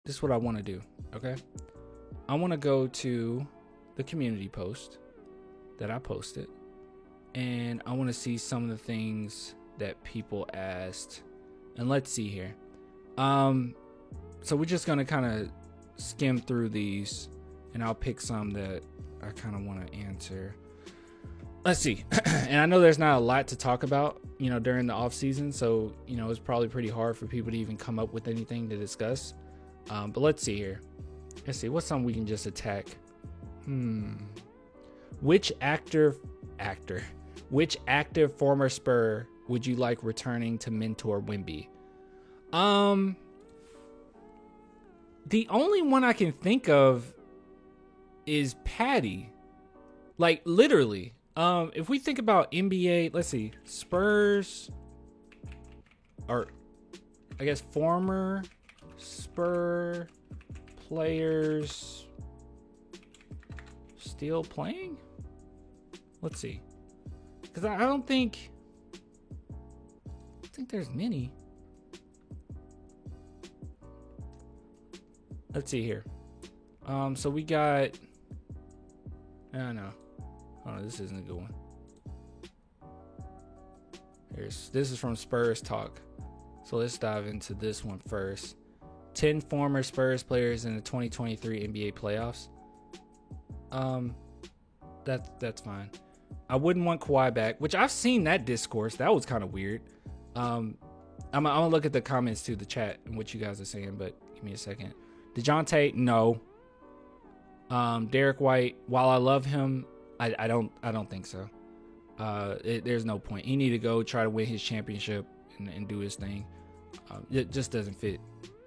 this is what I want to do. Okay. I want to go to the community post that I posted, and I want to see some of the things that people asked. And let's see here. So we're just going to kind of skim through these, and I'll pick some that I kind of want to answer. Let's see. And I know there's not a lot to talk about, during the off season. So, it's probably pretty hard for people to even come up with anything to discuss. But let's see here. Let's see. What's something we can just attack? Which active former Spur would you like returning to mentor Wemby? The only one I can think of is Patty. Like, literally. If we think about NBA, let's see, Spurs, or I guess former Spur players still playing? Let's see. Because I don't think there's many. Let's see here. So we got, I don't know. Oh, this isn't a good one. This is from Spurs Talk. So let's dive into this one first. 10 former Spurs players in the 2023 NBA playoffs. That's fine. I wouldn't want Kawhi back, which I've seen that discourse. That was kind of weird. I'm gonna look at the comments to the chat and what you guys are saying, but give me a second. DeJounte, no. Derek White, while I love him, I don't think so. There's no point. He need to go try to win his championship and do his thing. It just doesn't fit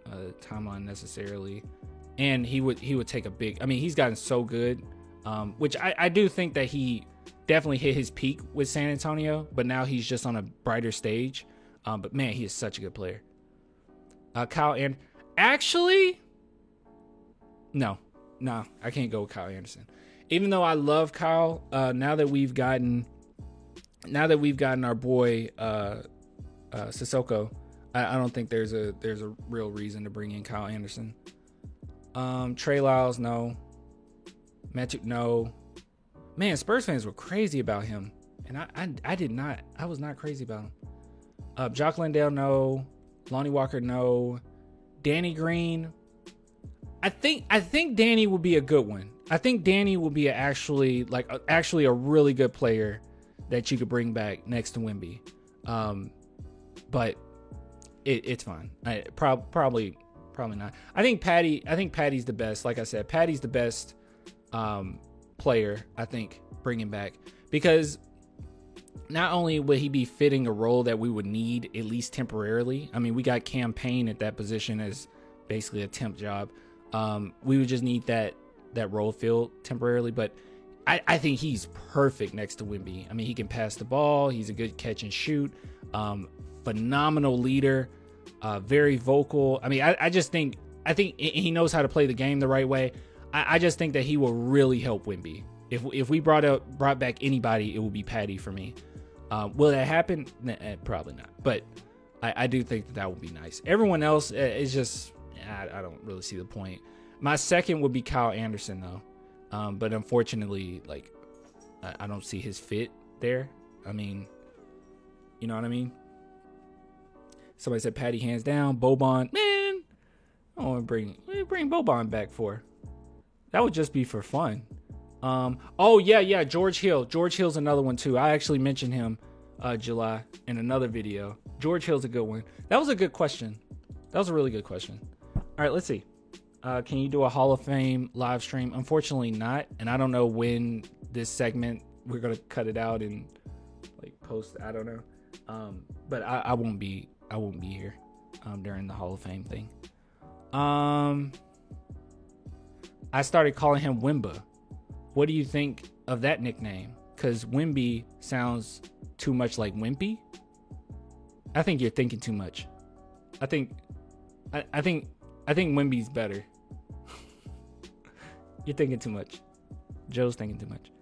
the timeline necessarily. And he would take a big. I mean, he's gotten so good, which I do think that he definitely hit his peak with San Antonio, but now he's just on a brighter stage. But man, he is such a good player. Kyle and actually, no, I can't go with Kyle Anderson. Even though I love Kyle, now that we've gotten our boy Sissoko, I don't think there's a real reason to bring in Kyle Anderson. Trey Lyles, no. Matthew, no. Man, Spurs fans were crazy about him, and I was not crazy about him. Jock Landale, no. Lonnie Walker, no. Danny Green. I think Danny will be a good one. I think Danny will be actually a really good player that you could bring back next to Wemby. But it's fine. Probably not. I think Patty's the best. Like I said, Patty's the best player, I think, bringing back, because not only would he be fitting a role that we would need at least temporarily. I mean, we got Cam Payne at that position as basically a temp job. We would just need that role filled temporarily, but I think he's perfect next to Wemby. I mean, he can pass the ball. He's a good catch and shoot. Phenomenal leader. Very vocal. I mean, I think he knows how to play the game the right way. I just think that he will really help Wemby. If we brought back anybody, it would be Patty for me. Will that happen? Nah, probably not. But I do think that would be nice. Everyone else is just, I don't really see the point. My second would be Kyle Anderson, though. But unfortunately, like, I don't see his fit there. I mean, you know what I mean? Somebody said Patty hands down. Boban, man, I want to bring Boban back for. That would just be for fun. Oh yeah, George Hill. George Hill's another one too. I actually mentioned him, July, in another video. George Hill's a good one. That was a good question. That was a really good question. All right, let's see. Can you do a Hall of Fame live stream? Unfortunately not, and I don't know when this segment, we're gonna cut it out and like post. I don't know. But I won't be here during the Hall of Fame thing. I started calling him Wimba. What do you think of that nickname? Because Wemby sounds too much like Wimpy. I think you're thinking too much. I think Wemby's better. You're thinking too much. Joe's thinking too much.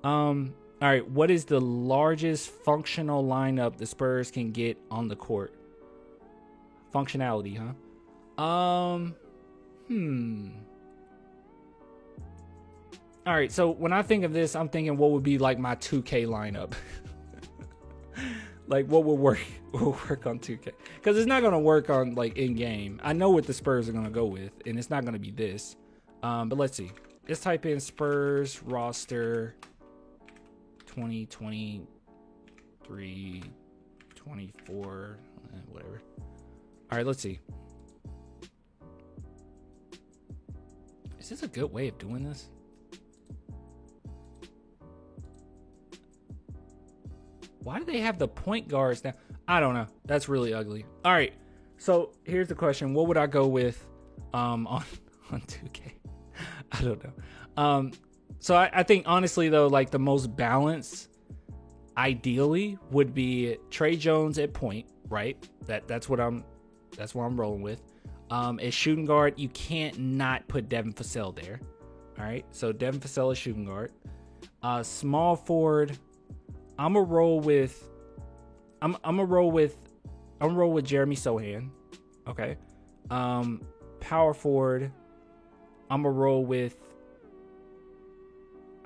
All right. What is the largest functional lineup the Spurs can get on the court? Functionality, huh? All right, so when I think of this, I'm thinking what would be like my 2K lineup. Like what will work on 2K, because it's not going to work on like in game. I know what the Spurs are going to go with, and it's not going to be this. But let's see. Let's type in Spurs roster 2023 24 whatever. All right, let's see. Is this a good way of doing this? Why do they have the point guards now? I don't know. That's really ugly. All right. So here's the question. What would I go with on 2K? I don't know. So I think honestly though, like the most balanced ideally would be Trey Jones at point, right? That's what I'm rolling with. As shooting guard, you can't not put Devin Vassell there. All right. So Devin Vassell is shooting guard. Small forward, I'm gonna roll with Jeremy Sohan. Okay. Power forward, I'm gonna roll with.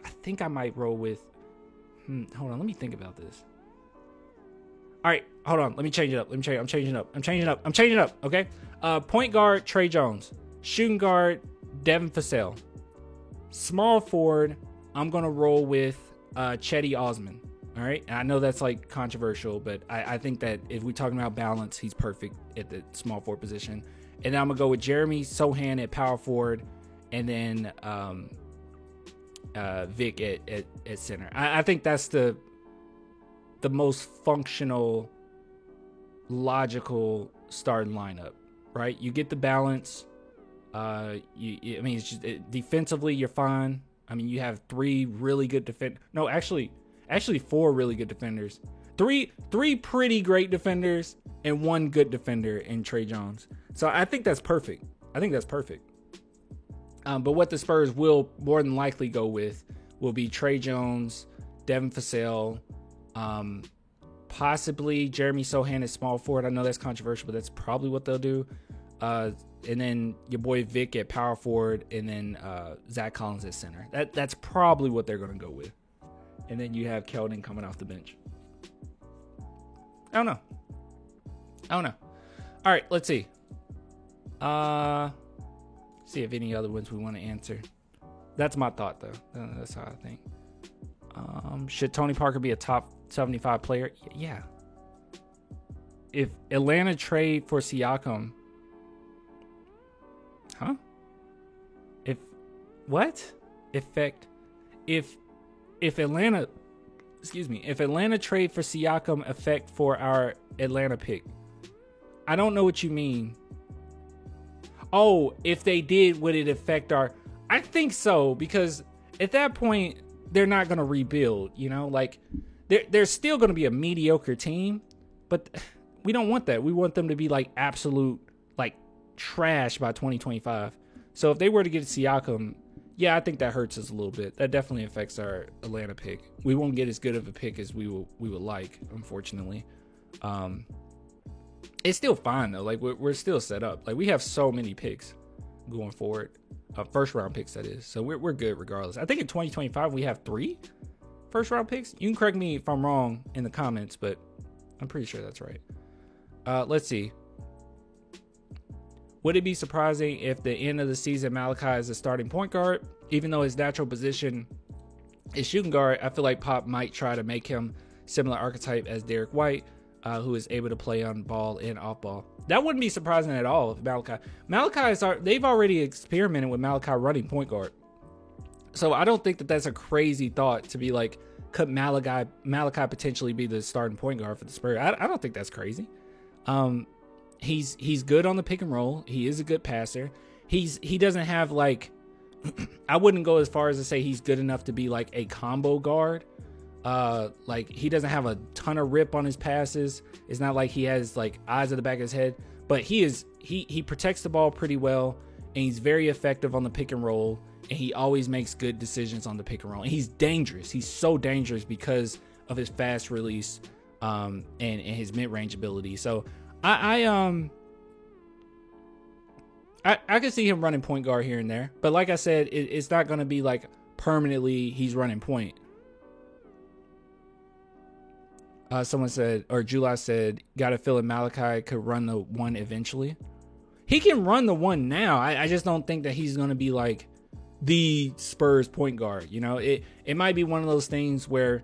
I think I might roll with. Hold on, let me think about this. All right, hold on. Let me change it up. I'm changing up. Okay. Point guard Trey Jones. Shooting guard Devin Vassell. Small forward, I'm gonna roll with Cedi Osman. All right, and I know that's like controversial, but I think that if we're talking about balance, he's perfect at the small forward position. And then I'm gonna go with Jeremy Sohan at power forward, and then Vic at center. I think that's the most functional, logical starting lineup, right? You get the balance. It's just defensively you're fine. I mean, you have three really good actually 4 really good defenders. Three pretty great defenders and 1 good defender in Trey Jones. So I think that's perfect. But what the Spurs will more than likely go with will be Trey Jones, Devin Vassell, possibly Jeremy Sohan at small forward. I know that's controversial, but that's probably what they'll do. And then your boy Vic at power forward, and then Zach Collins at center. That's probably what they're going to go with. And then you have Keldon coming off the bench. I don't know. All right, let's see. See if any other ones we want to answer. That's my thought, though. That's how I think. Should Tony Parker be a top 75 player? Yeah. If Atlanta trade for Siakam, If Atlanta trade for Siakam effect for our Atlanta pick, I don't know what you mean. Oh, if they did, would it affect our? I think so, because at that point they're not going to rebuild. You know, like they're still going to be a mediocre team, but we don't want that. We want them to be like absolute like trash by 2025. So if they were to get Siakam, yeah, I think that hurts us a little bit. That definitely affects our Atlanta pick. We won't get as good of a pick as we would like, unfortunately. It's still fine though. Like we're still set up. Like we have so many picks going forward, first round picks that is. So we're good regardless. I think in 2025 we have 3 first round picks. You can correct me if I'm wrong in the comments, but I'm pretty sure that's right. Let's see. Would it be surprising if the end of the season Malachi is a starting point guard? Even though his natural position is shooting guard, I feel like Pop might try to make him similar archetype as Derek White, who is able to play on ball and off ball. That wouldn't be surprising at all if they've already experimented with Malachi running point guard. So I don't think that that's a crazy thought to be like, could Malachi potentially be the starting point guard for the Spurs? I don't think that's crazy. He's good on the pick and roll. He is a good passer. He doesn't have like, I wouldn't go as far as to say he's good enough to be like a combo guard. Like he doesn't have a ton of rip on his passes. It's not like he has like eyes at the back of his head, but he protects the ball pretty well, and he's very effective on the pick and roll, and he always makes good decisions on the pick and roll. And he's dangerous. He's so dangerous because of his fast release, and his mid-range ability. So I I can see him running point guard here and there, but like I said, it's not going to be like permanently he's running point. Someone said, or July said, got a feeling Malachi could run the one eventually. He can run the one now. I just don't think that he's going to be like the Spurs point guard. You know, it might be one of those things where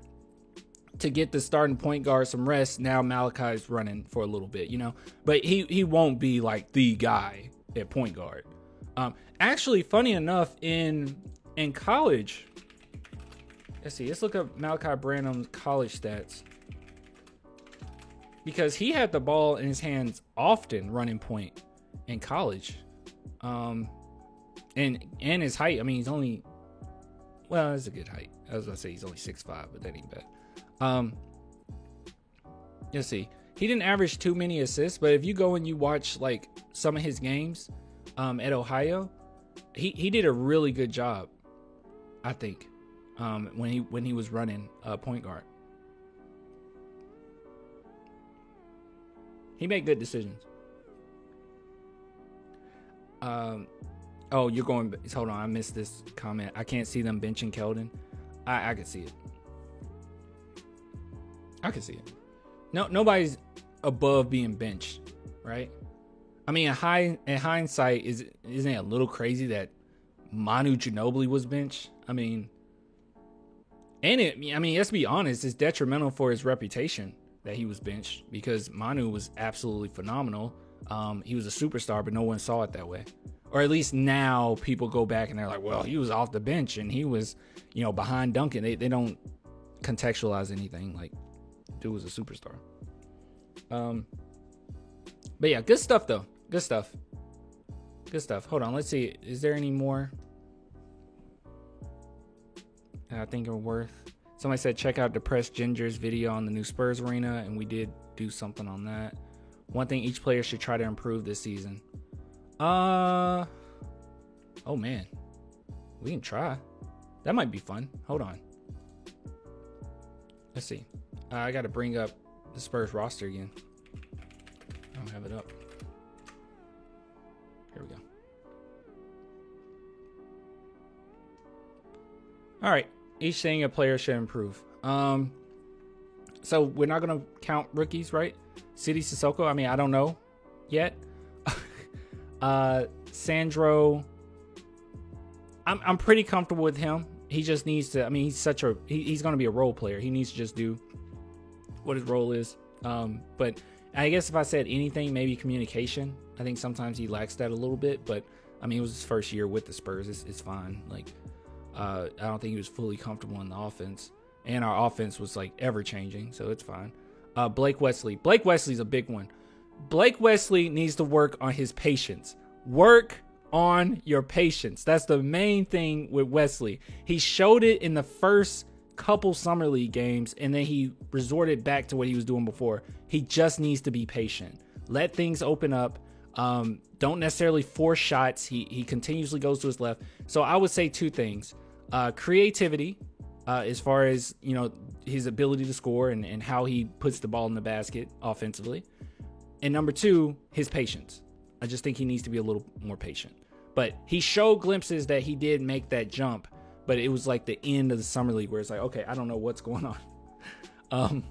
to get the starting point guard some rest, now Malachi's running for a little bit, you know, but he won't be like the guy at point guard. Actually, funny enough, in college, let's look up Malachi Branham's college stats, because he had the ball in his hands often running point in college. And his height, I mean, he's only, well, that's a good height. I was gonna say he's only 6'5", but that ain't bad. Let's see. He didn't average too many assists, but if you go and you watch like some of his games at Ohio, he did a really good job, I think, when he was running point guard. He made good decisions. Oh, you're going, hold on, I missed this comment. I can't see them benching Keldon. I could see it. I can see it. No, nobody's above being benched, right? I mean, in hindsight, isn't it a little crazy that Manu Ginobili was benched? I mean, let's be honest, it's detrimental for his reputation that he was benched, because Manu was absolutely phenomenal. He was a superstar, but no one saw it that way. Or at least now people go back and they're like, well, he was off the bench and he was, you know, behind Duncan. They don't contextualize anything. Like, dude was a superstar. But yeah, good stuff though. Good stuff. Hold on, let's see. Is there any more I think are worth? Somebody said check out Depressed Ginger's video on the new Spurs arena, and we did do something on that. One thing each player should try to improve this season. Oh man, we can try. That might be fun. Hold on. Let's see. I got to bring up the Spurs roster again. I don't have it up. Here we go. All right. Each thing a player should improve. So we're not going to count rookies, right? Sidy Cissoko, I mean, I don't know yet. Sandro, I'm pretty comfortable with him. He just needs to, I mean, he's going to be a role player. He needs to just do what his role is. But I guess if I said anything, maybe communication. I think sometimes he lacks that a little bit, but I mean, it was his first year with the Spurs. It's fine. Like, I don't think he was fully comfortable in the offense, and our offense was like ever changing, so it's fine. Blake Wesley. Blake Wesley's a big one. Blake Wesley needs to work on his patience. Work on your patience. That's the main thing with Wesley. He showed it in the first couple summer league games, and then he resorted back to what he was doing before. He just needs to be patient. Let things open up. Don't necessarily force shots. He continuously goes to his left. So I would say two things. Creativity, as far as, you know, his ability to score and how he puts the ball in the basket offensively. And number two, his patience. I just think he needs to be a little more patient. But he showed glimpses that he did make that jump, but it was like the end of the summer league where it's like, okay, I don't know what's going on.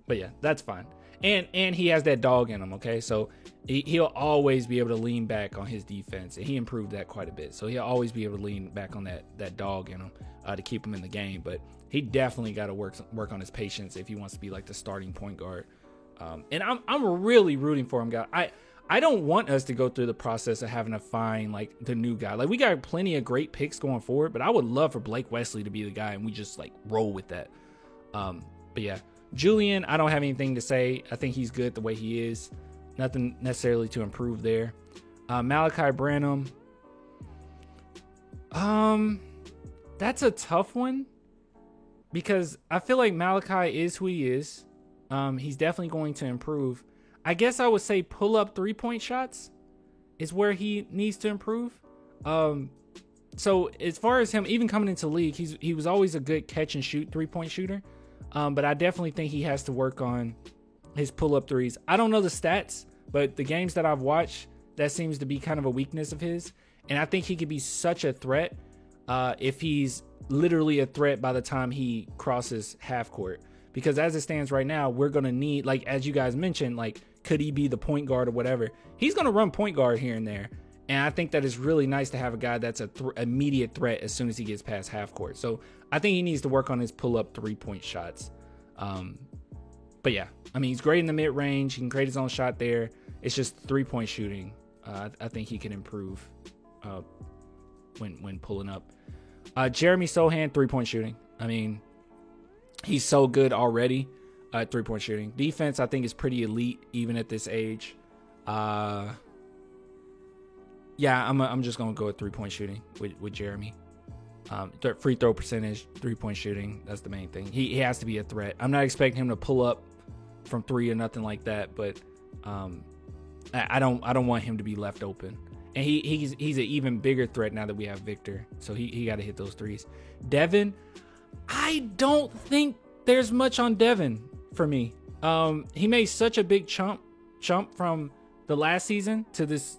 But yeah, that's fine. And he has that dog in him, okay? So he'll always be able to lean back on his defense, and he improved that quite a bit. So he'll always be able to lean back on that dog in him to keep him in the game. But he definitely got to work on his patience if he wants to be like the starting point guard. And I'm really rooting for him, guys. I don't want us to go through the process of having to find like the new guy. Like, we got plenty of great picks going forward, but I would love for Blake Wesley to be the guy, and we just like roll with that. But yeah, Julian, I don't have anything to say. I think he's good the way he is. Nothing necessarily to improve there. Malachi Branham. That's a tough one, because I feel like Malachi is who he is. He's definitely going to improve. I guess I would say pull up 3-point shots is where he needs to improve. So as far as him even coming into the league, he was always a good catch and shoot 3-point shooter. But I definitely think he has to work on his pull up threes. I don't know the stats, but the games that I've watched, that seems to be kind of a weakness of his. And I think he could be such a threat if he's literally a threat by the time he crosses half court. Because as it stands right now, we're going to need, like, as you guys mentioned, like, could he be the point guard or whatever? He's going to run point guard here and there. And I think that is really nice to have a guy that's a immediate threat as soon as he gets past half court. So I think he needs to work on his pull-up three-point shots. But yeah, I mean, he's great in the mid-range. He can create his own shot there. It's just three-point shooting. I think he can improve when pulling up. Jeremy Sohan, three-point shooting. I mean, he's so good already at three-point shooting. Defense, I think, is pretty elite even at this age. Yeah, I'm just gonna go with three-point shooting with Jeremy. Free throw percentage, three-point shooting. That's the main thing. He has to be a threat. I'm not expecting him to pull up from three or nothing like that, but I don't want him to be left open. And he's an even bigger threat now that we have Victor. So he got to hit those threes. Devin, I don't think there's much on Devin for me. He made such a big jump from the last season to this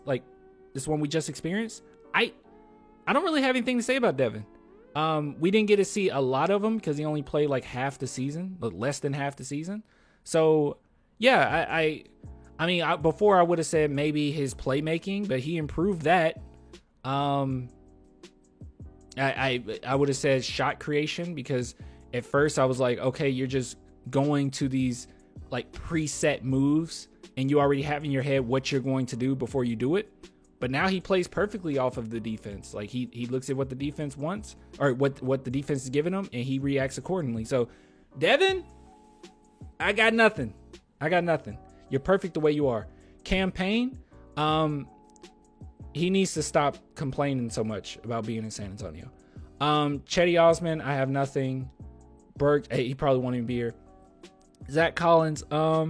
one we just experienced. I don't really have anything to say about Devin. We didn't get to see a lot of him because he only played like half the season, but less than half the season. So yeah, I mean, before I would have said maybe his playmaking, but he improved that. I would have said shot creation, because at first I was like, okay, you're just going to these like preset moves and you already have in your head what you're going to do before you do it. But now he plays perfectly off of the defense. Like he looks at what the defense wants, or what the defense is giving him, and he reacts accordingly. So Devin, I got nothing. You're perfect the way you are. Campaign, he needs to stop complaining so much about being in San Antonio. Chetty Osman, I have nothing. Burke, he probably won't even be here. Zach Collins, I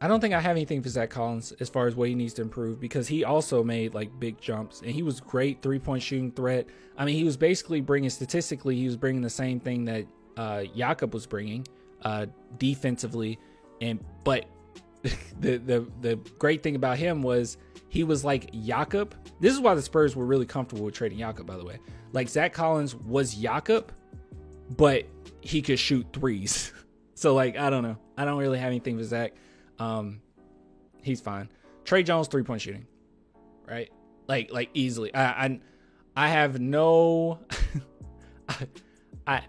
don't think I have anything for Zach Collins as far as what he needs to improve, because he also made like big jumps and he was great three-point shooting threat. I mean, he was basically bringing the same thing that Jakob was bringing defensively, but the great thing about him was he was like Jakob. This is why the Spurs were really comfortable with trading Jakob, by the way. Like, Zach Collins was Jakob, but he could shoot threes. So like, I don't know. I don't really have anything for Zach. He's fine. Trey Jones, three-point shooting, right? Like easily. I have no, I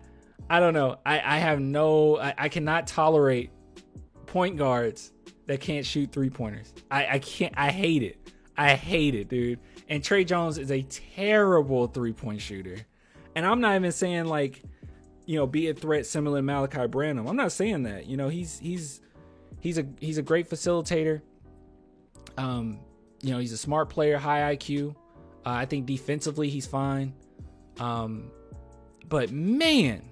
don't know. I cannot tolerate point guards that can't shoot three-pointers. I can't. I hate it, dude. And Trey Jones is a terrible three-point shooter. And I'm not even saying like, be a threat similar to Malachi Branham. I'm not saying that. He's a great facilitator. He's a smart player, high IQ. I think defensively he's fine. But man,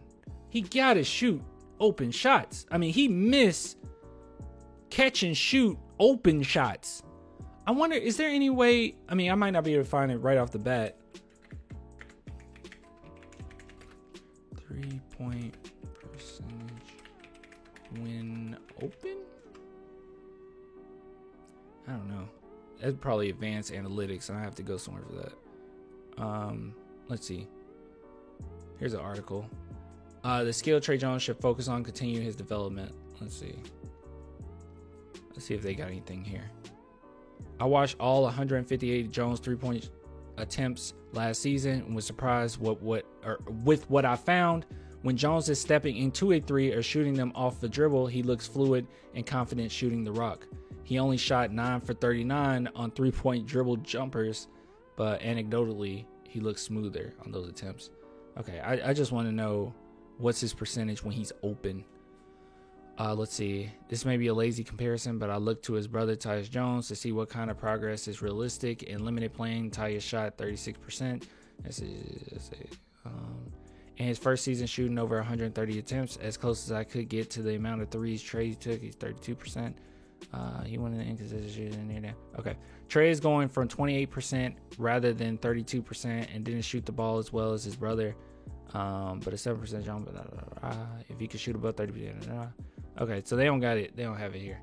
he gotta shoot open shots. I mean, he missed catch and shoot open shots. I wonder, is there any way? I mean, I might not be able to find it right off the bat. 3-point percentage when open? I don't know. That's probably advanced analytics, and I have to go somewhere for that. Let's see. Here's an article. The skill Trey Jones should focus on continuing his development. Let's see if they got anything here. I watched all 158 Jones three-point attempts last season and was surprised with what I found. When Jones is stepping into a three or shooting them off the dribble, he looks fluid and confident shooting the rock. He only shot 9 for 39 on three-point dribble jumpers, but anecdotally, he looks smoother on those attempts. Okay, I just want to know what's his percentage when he's open. Let's see. This may be a lazy comparison, but I looked to his brother Tyus Jones to see what kind of progress is realistic. In limited playing, Tyus shot 36%. In his first season shooting over 130 attempts, as close as I could get to the amount of threes Trey took, he's 32%. He went in the inconsistent shooting near that. Okay. Trey is going from 28% rather than 32% and didn't shoot the ball as well as his brother. But a 7% jump. If he could shoot above 30%. Okay, so they don't got it. They don't have it here.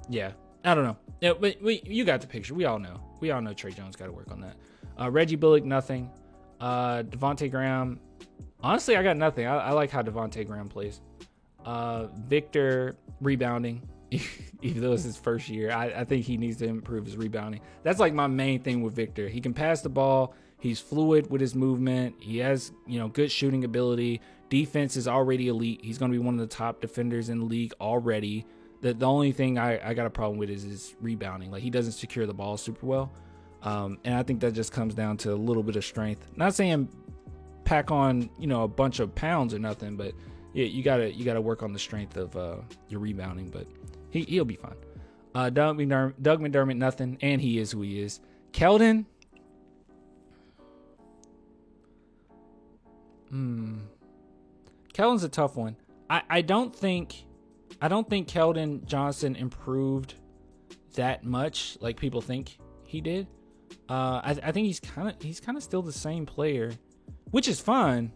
Yeah, I don't know. Yeah, but you got the picture. We all know. Trey Jones got to work on that. Reggie Bullock, nothing. Devontae Graham. Honestly, I got nothing. I like how Devontae Graham plays. Victor, rebounding. Even though it's his first year, I think he needs to improve his rebounding. That's like my main thing with Victor. He can pass the ball. He's fluid with his movement. He has, good shooting ability. Defense is already elite. He's going to be one of the top defenders in the league already. The only thing I got a problem with is his rebounding. Like, he doesn't secure the ball super well. And I think that just comes down to a little bit of strength. Not saying pack on, a bunch of pounds or nothing, but yeah, you gotta work on the strength of your rebounding. But he'll be fine. Doug McDermott, nothing, and he is who he is. Keldon. Keldon's a tough one. I don't think Keldon Johnson improved that much like people think he did. I think he's kind of still the same player, which is fine.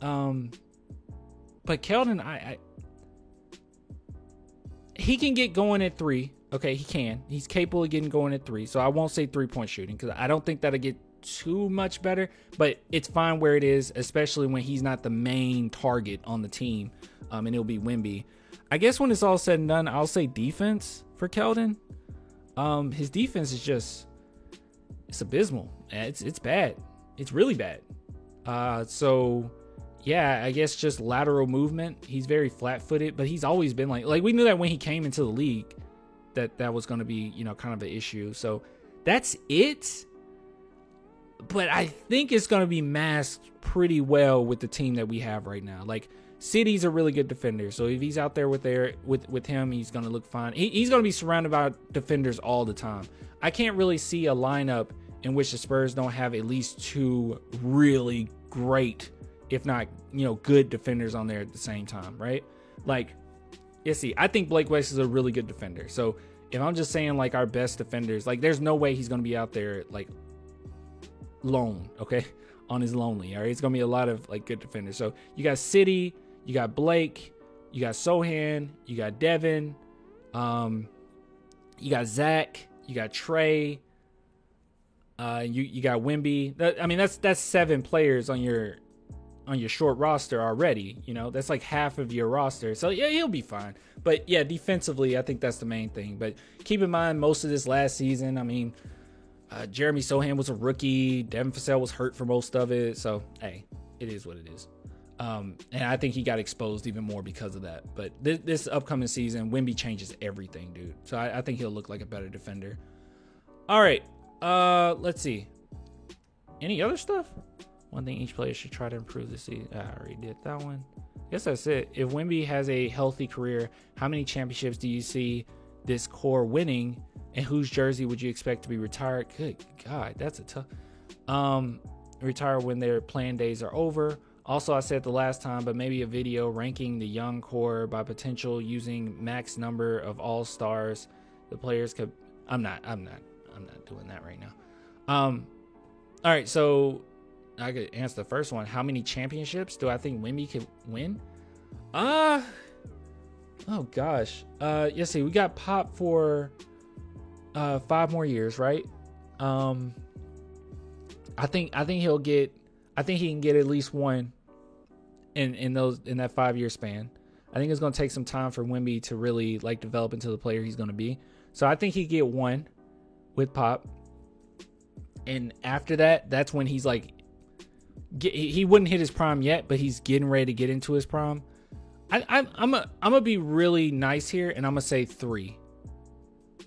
But Keldon, he can get going at 3. Okay, he can. He's capable of getting going at 3. So I won't say 3-point shooting because I don't think that'll get too much better. But it's fine where it is, especially when he's not the main target on the team. And it'll be Wemby. I guess when it's all said and done, I'll say defense for Keldon. His defense is it's abysmal. It's bad. It's really bad. So yeah, I guess just lateral movement. He's very flat-footed, but he's always been like we knew that when he came into the league that was going to be, kind of an issue. So that's it. But I think it's going to be masked pretty well with the team that we have right now. Like, City's a really good defender. So if he's out there with him, he's going to look fine. He's going to be surrounded by defenders all the time. I can't really see a lineup in which the Spurs don't have at least 2 really great, if not, good defenders on there at the same time, right? Like, I think Blake West is a really good defender. So if I'm just saying, like, our best defenders, like, there's no way he's going to be out there, like, lone, okay, on his lonely. All right, it's going to be a lot of, like, good defenders. So you got City, you got Blake, you got Sohan, you got Devin, you got Zach, you got Trey, you got Wemby. That's 7 players on your short roster already. That's like half of your roster. So yeah, he'll be fine. But yeah, defensively, I think that's the main thing. But keep in mind, most of this last season, Jeremy Sohan was a rookie. Devin Vassell was hurt for most of it. So hey, it is what it is. And I think he got exposed even more because of that. But this upcoming season, Wemby changes everything, dude. So I think he'll look like a better defender. All right. Let's see. Any other stuff? One thing each player should try to improve this season. I already did that one. I guess that's it. If Wemby has a healthy career, how many championships do you see this core winning? And whose jersey would you expect to be retired? Good God, that's a tough. Retire when their playing days are over. Also, I said the last time, but maybe a video ranking the young core by potential using max number of all-stars. The players could. I'm not doing that right now. All right, so I could answer the first one. How many championships do I think Wemby could win? Oh gosh. Let's see. We got Pop for 5 more years, right? I think he can get at least one in that 5-year span. I think it's going to take some time for Wemby to really like develop into the player he's going to be. So I think he get one with Pop. And after that, that's when he's like, he wouldn't hit his prime yet, but he's getting ready to get into his prime. I'm gonna be really nice here, and I'm gonna say 3.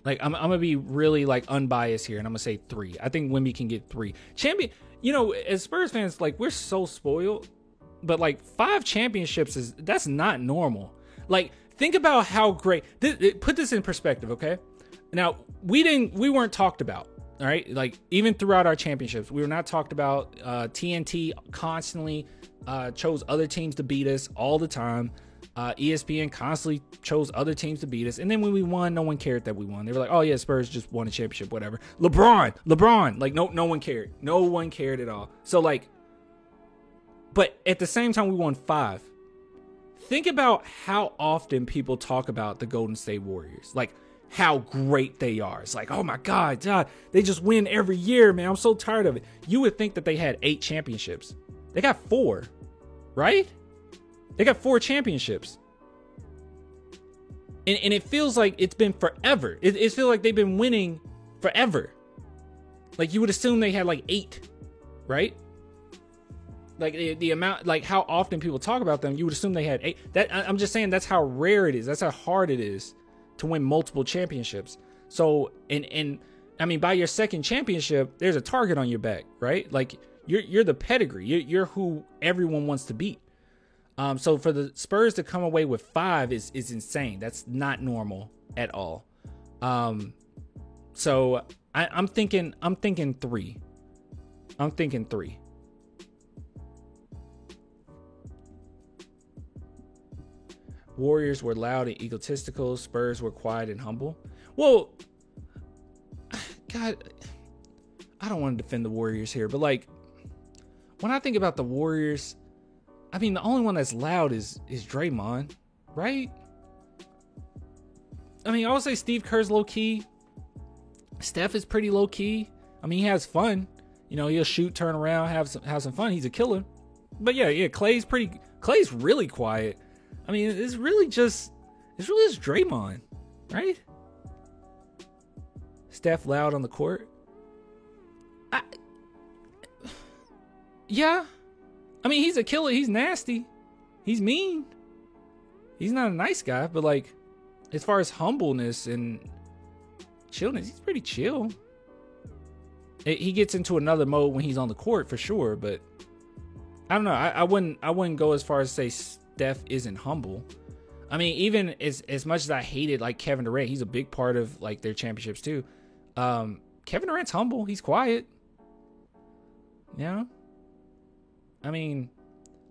Like I'm gonna be really like unbiased here, and I'm gonna say 3. I think Wemby can get 3 champion. As Spurs fans, like we're so spoiled, but like 5 championships that's not normal. Like think about how great. Put this in perspective, okay? Now we weren't talked about. All right, like even throughout our championships, we were not talked about. TNT constantly chose other teams to beat us all the time. ESPN constantly chose other teams to beat us, and then when we won, no one cared that we won. They were like, "Oh yeah, Spurs just won a championship, whatever." LeBron, like no one cared. No one cared at all. So like, but at the same time, we won 5. think about how often people talk about the Golden State Warriors, like how great they are. It's like, oh my God, they just win every year, man. I'm so tired of it. You would think that they had 8 championships. They got 4, right? They got 4 championships. And it feels like it's been forever. It feels like they've been winning forever. Like you would assume they had like 8, right? Like the amount, like how often people talk about them, you would assume they had 8. I'm just saying that's how rare it is. That's how hard it is to win multiple championships. So, and I mean, by your second championship, there's a target on your back, right? Like you're the pedigree. You're who everyone wants to beat. So for the Spurs to come away with 5 is insane. That's not normal at all. So I'm thinking 3. I'm thinking 3. Warriors were loud and egotistical. Spurs were quiet and humble. Well, God, I don't want to defend the Warriors here, but like when I think about the Warriors, I mean, the only one that's loud is Draymond, right? I mean, I would say Steve Kerr's low key. Steph is pretty low key. I mean, he has fun. You know, he'll shoot, turn around, have some fun. He's a killer. But yeah, Clay's really quiet. I mean, it's really just Draymond, right? Steph loud on the court. Yeah. I mean, he's a killer. He's nasty. He's mean. He's not a nice guy, but like, as far as humbleness and chillness, he's pretty chill. He gets into another mode when he's on the court for sure, but I don't know. I wouldn't go as far as say Steph isn't humble. I mean, even as much as I hated like Kevin Durant, he's a big part of like their championships too. Kevin Durant's humble. He's quiet. Yeah. I mean,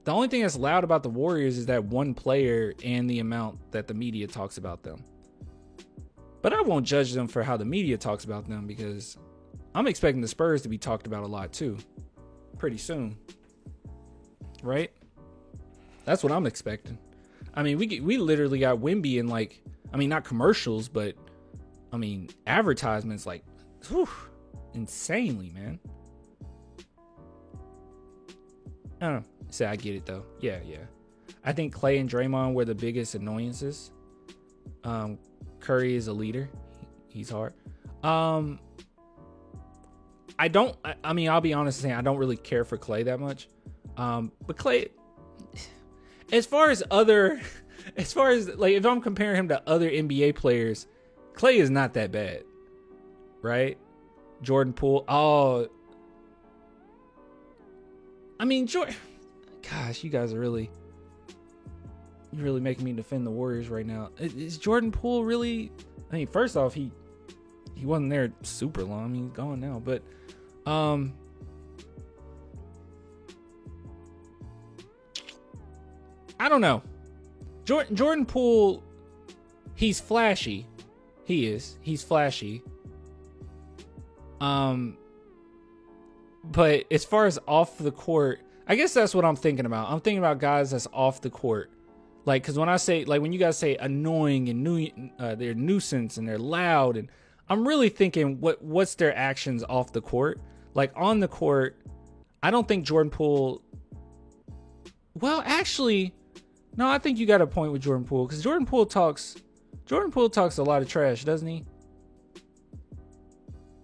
the only thing that's loud about the Warriors is that one player and the amount that the media talks about them. But I won't judge them for how the media talks about them because I'm expecting the Spurs to be talked about a lot too, pretty soon. Right? That's what I'm expecting. I mean, we literally got Wemby in like, I mean, not commercials, but I mean, advertisements like, whew, insanely, man. I don't know. Say I get it though. Yeah. I think Clay and Draymond were the biggest annoyances. Curry is a leader. He's hard. I mean, I'll be honest and say I don't really care for Clay that much. But Clay, as far as like, if I'm comparing him to other NBA players, Clay is not that bad, right? Jordan Poole. Oh, I mean, gosh, you guys are really making me defend the Warriors right now. Is Jordan Poole really? I mean, first off, he wasn't there super long. I mean, he's gone now, but I don't know. Jordan Poole, he's flashy. He is. He's flashy. But as far as off the court, I guess that's what I'm thinking about. I'm thinking about guys that's off the court. Like, because when I say, like, when you guys say annoying and they're nuisance and they're loud, and I'm really thinking what's their actions off the court. Like, on the court, I don't think Jordan Poole. Well, actually, no, I think you got a point with Jordan Poole, because Jordan Poole talks a lot of trash, doesn't he?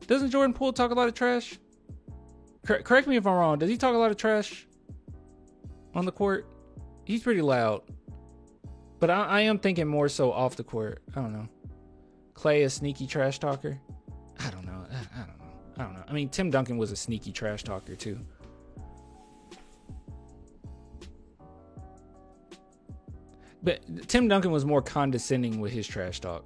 Doesn't Jordan Poole talk a lot of trash? Correct me if I'm wrong. Does he talk a lot of trash on the court? He's pretty loud. But I am thinking more so off the court. I don't know. Clay, a sneaky trash talker? I don't know. I mean, Tim Duncan was a sneaky trash talker too. But Tim Duncan was more condescending with his trash talk.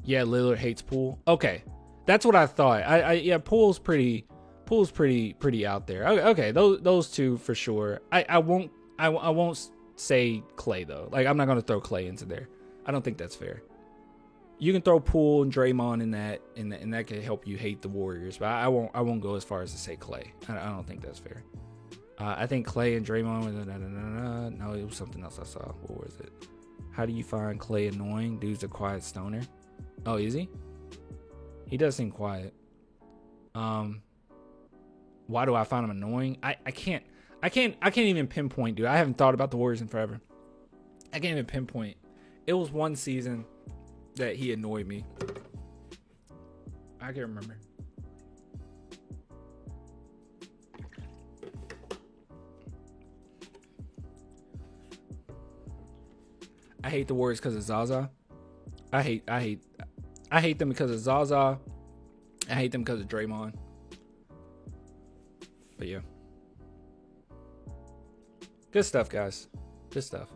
Yeah, Lillard hates Poole. Okay, that's what I thought. Yeah, Poole's pretty out there. Okay, those two for sure. I won't say Clay though. Like, I'm not gonna throw Clay into there. I don't think that's fair. You can throw Poole and Draymond in that, and that can help you hate the Warriors. But I won't go as far as to say Clay. I don't think that's fair. I think Clay and Draymond. No, it was something else I saw. What was it? How do you find Clay annoying? Dude's a quiet stoner. Oh, is he? He does seem quiet. Why do I find him annoying? I can't even pinpoint, dude. I haven't thought about the Warriors in forever. I can't even pinpoint. It was one season that he annoyed me. I can't remember. I hate the Warriors because of Zaza. I hate them because of Zaza. I hate them because of Draymond. But yeah. Good stuff, guys. Good stuff.